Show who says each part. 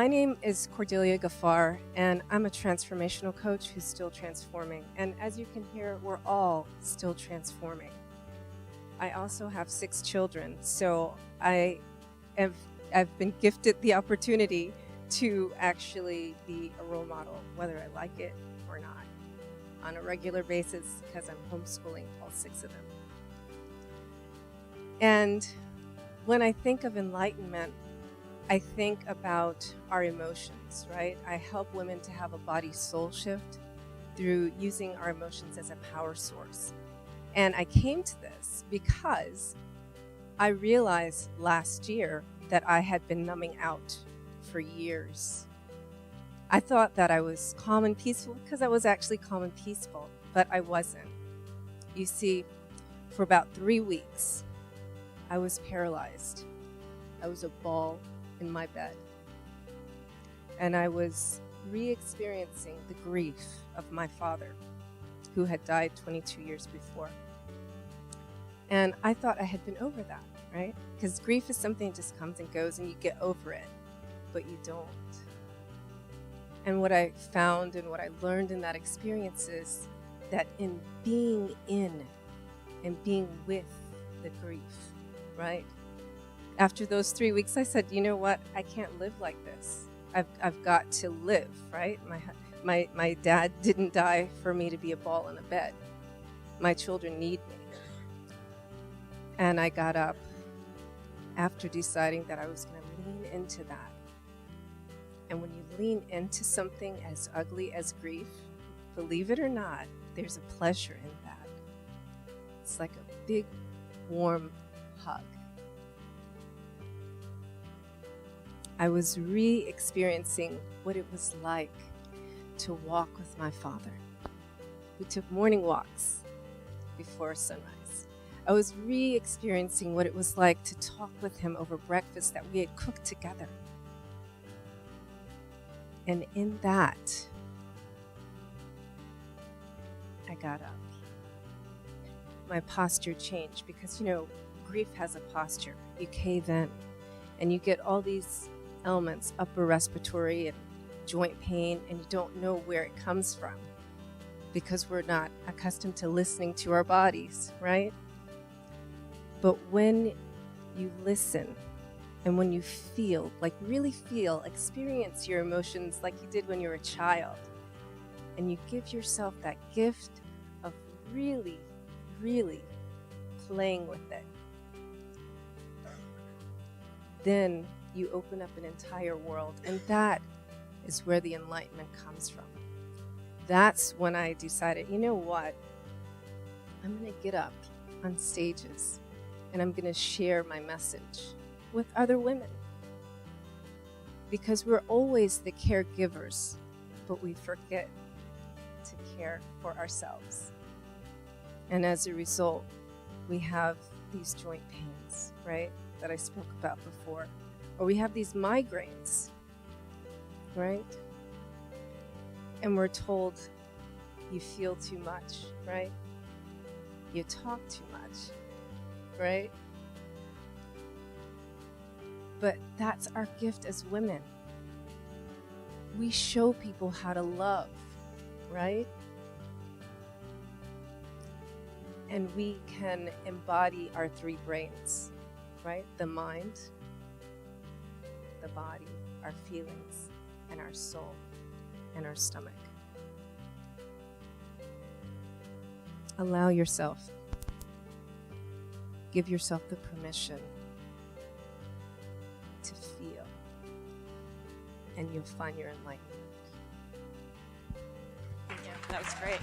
Speaker 1: My name is Cordelia Gaffar, and I'm a transformational coach who's still transforming. And as you can hear, we're all still transforming. I also have 6 children, so I've been gifted the opportunity to actually be a role model, whether I like it or not, on a regular basis because I'm homeschooling all 6 of them. And when I think of enlightenment, I think about our emotions, right? I help women to have a body-soul shift through using our emotions as a power source. And I came to this because I realized last year that I had been numbing out for years. I thought that I was calm and peaceful because I was actually calm and peaceful, but I wasn't. You see, for about 3 weeks, I was paralyzed. I was a ball in my bed. And I was re-experiencing the grief of my father, who had died 22 years before. And I thought I had been over that, right? Because grief is something that just comes and goes and you get over it, but you don't. And what I found and what I learned in that experience is that in being in and being with the grief, right? After those 3 weeks, I said, you know what? I can't live like this. I've got to live, right? My dad didn't die for me to be a ball in a bed. My children need me. And I got up after deciding that I was going to lean into that. And when you lean into something as ugly as grief, believe it or not, there's a pleasure in that. It's like a big, warm hug. I was re-experiencing what it was like to walk with my father. We took morning walks before sunrise. I was re-experiencing what it was like to talk with him over breakfast that we had cooked together. And in that, I got up. My posture changed because, grief has a posture. You cave in and you get all these ailments, upper respiratory and joint pain, and you don't know where it comes from because we're not accustomed to listening to our bodies, right? But when you listen and when you feel, really feel, experience your emotions like you did when you were a child, and you give yourself that gift of really, really playing with it, then you open up an entire world. And that is where the enlightenment comes from. That's when I decided, you know what? I'm going to get up on stages and I'm going to share my message with other women. Because we're always the caregivers, but we forget to care for ourselves. And as a result, we have these joint pains, right, that I spoke about before. Or we have these migraines, right? And we're told you feel too much, right? You talk too much, right? But that's our gift as women. We show people how to love, right? And we can embody our 3 brains, right? The mind, the body, our feelings, and our soul, and our stomach. Allow yourself. Give yourself the permission to feel, and you'll find your enlightenment.
Speaker 2: Thank you. That was great.